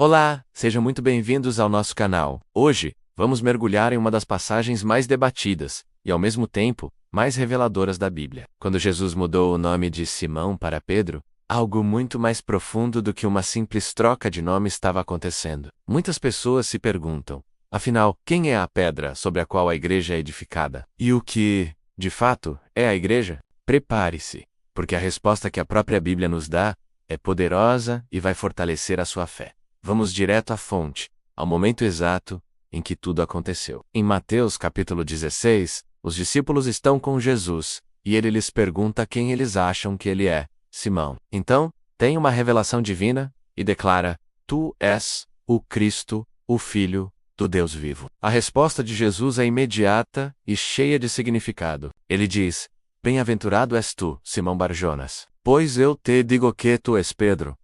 Olá, sejam muito bem-vindos ao nosso canal. Hoje, vamos mergulhar em uma das passagens mais debatidas, e ao mesmo tempo, mais reveladoras da Bíblia. Quando Jesus mudou o nome de Simão para Pedro, algo muito mais profundo do que uma simples troca de nome estava acontecendo. Muitas pessoas se perguntam, afinal, quem é a pedra sobre a qual a igreja é edificada? E o que, de fato, é a igreja? Prepare-se, porque a resposta que a própria Bíblia nos dá é poderosa e vai fortalecer a sua fé. Vamos direto à fonte, ao momento exato em que tudo aconteceu. Em Mateus capítulo 16, os discípulos estão com Jesus, e ele lhes pergunta quem eles acham que ele é. Simão, então, tem uma revelação divina, e declara, Tu és o Cristo, o Filho do Deus vivo. A resposta de Jesus é imediata e cheia de significado. Ele diz, Bem-aventurado és tu, Simão Barjonas, pois eu te digo que tu és Pedro,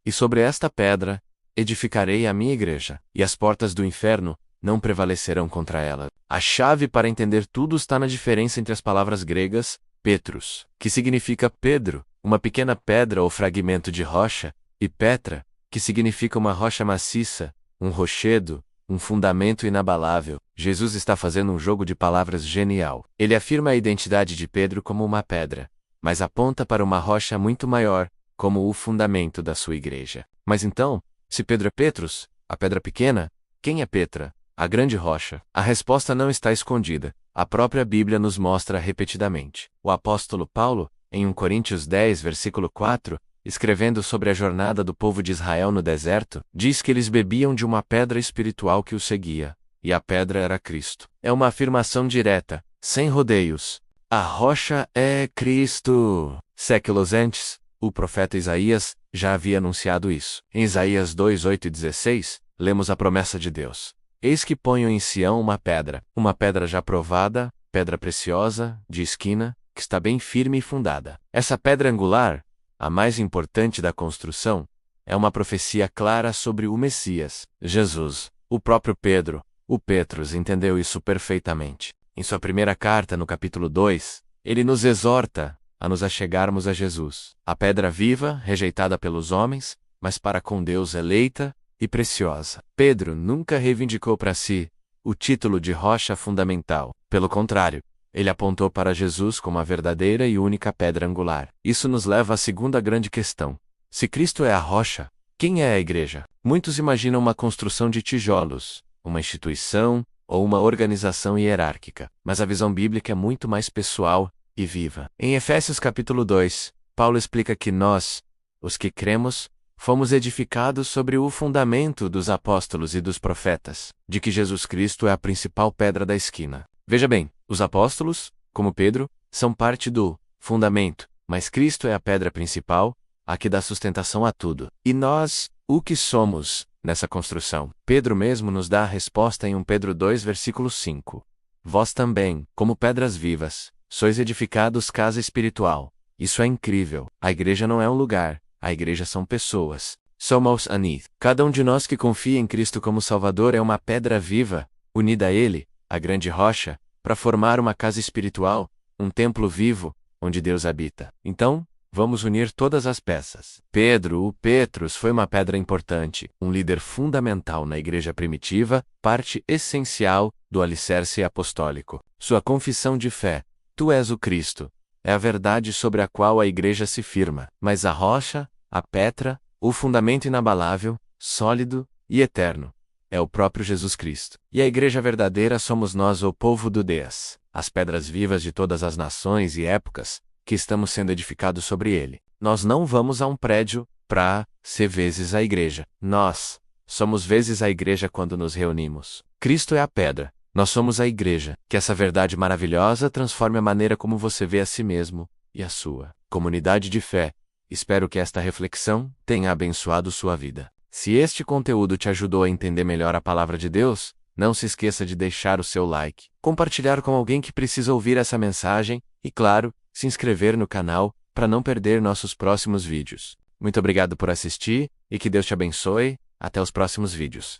e sobre esta pedra edificarei a minha igreja, e as portas do inferno não prevalecerão contra ela. A chave para entender tudo está na diferença entre as palavras gregas, Petrus, que significa Pedro, uma pequena pedra ou fragmento de rocha, e Petra, que significa uma rocha maciça, um rochedo, um fundamento inabalável. Jesus está fazendo um jogo de palavras genial. Ele afirma a identidade de Pedro como uma pedra, mas aponta para uma rocha muito maior, como o fundamento da sua igreja. Mas então, se Pedro é Petrus, a pedra pequena, quem é Petra, a grande rocha? A resposta não está escondida. A própria Bíblia nos mostra repetidamente. O apóstolo Paulo, em 1 Coríntios 10, versículo 4, escrevendo sobre a jornada do povo de Israel no deserto, diz que eles bebiam de uma pedra espiritual que os seguia, e a pedra era Cristo. É uma afirmação direta, sem rodeios. A rocha é Cristo. Séculos antes, o profeta Isaías já havia anunciado isso. Em Isaías 2, 8 e 16, lemos a promessa de Deus. Eis que ponho em Sião uma pedra já provada, pedra preciosa, de esquina, que está bem firme e fundada. Essa pedra angular, a mais importante da construção, é uma profecia clara sobre o Messias, Jesus. O próprio Pedro, o Petrus, entendeu isso perfeitamente. Em sua primeira carta, no capítulo 2, ele nos exorta a nos achegarmos a Jesus, a pedra viva, rejeitada pelos homens, mas para com Deus eleita e preciosa. Pedro nunca reivindicou para si o título de rocha fundamental. Pelo contrário, ele apontou para Jesus como a verdadeira e única pedra angular. Isso nos leva à segunda grande questão. Se Cristo é a rocha, quem é a igreja? Muitos imaginam uma construção de tijolos, uma instituição ou uma organização hierárquica, mas a visão bíblica é muito mais pessoal e viva. Em Efésios capítulo 2, Paulo explica que nós, os que cremos, fomos edificados sobre o fundamento dos apóstolos e dos profetas, de que Jesus Cristo é a principal pedra da esquina. Veja bem, os apóstolos, como Pedro, são parte do fundamento, mas Cristo é a pedra principal, a que dá sustentação a tudo. E nós, o que somos nessa construção? Pedro mesmo nos dá a resposta em 1 Pedro 2, versículo 5. Vós também, como pedras vivas, sois edificados casa espiritual. Isso é incrível. A igreja não é um lugar, a igreja são pessoas. Somos anith. Cada um de nós que confia em Cristo como Salvador é uma pedra viva, unida a Ele, a grande rocha, para formar uma casa espiritual, um templo vivo, onde Deus habita. Então, vamos unir todas as peças. Pedro, o Petrus, foi uma pedra importante, um líder fundamental na igreja primitiva, parte essencial do alicerce apostólico. Sua confissão de fé, Tu és o Cristo, é a verdade sobre a qual a igreja se firma. Mas a rocha, a pedra, o fundamento inabalável, sólido e eterno, é o próprio Jesus Cristo. E a igreja verdadeira somos nós, o povo do Deus, as pedras vivas de todas as nações e épocas, que estamos sendo edificados sobre ele. Nós não vamos a um prédio para ser vezes a igreja. Nós somos vezes a igreja quando nos reunimos. Cristo é a pedra. Nós somos a igreja. Que essa verdade maravilhosa transforme a maneira como você vê a si mesmo e a sua comunidade de fé. Espero que esta reflexão tenha abençoado sua vida. Se este conteúdo te ajudou a entender melhor a palavra de Deus, não se esqueça de deixar o seu like, compartilhar com alguém que precisa ouvir essa mensagem e, claro, se inscrever no canal para não perder nossos próximos vídeos. Muito obrigado por assistir e que Deus te abençoe. Até os próximos vídeos.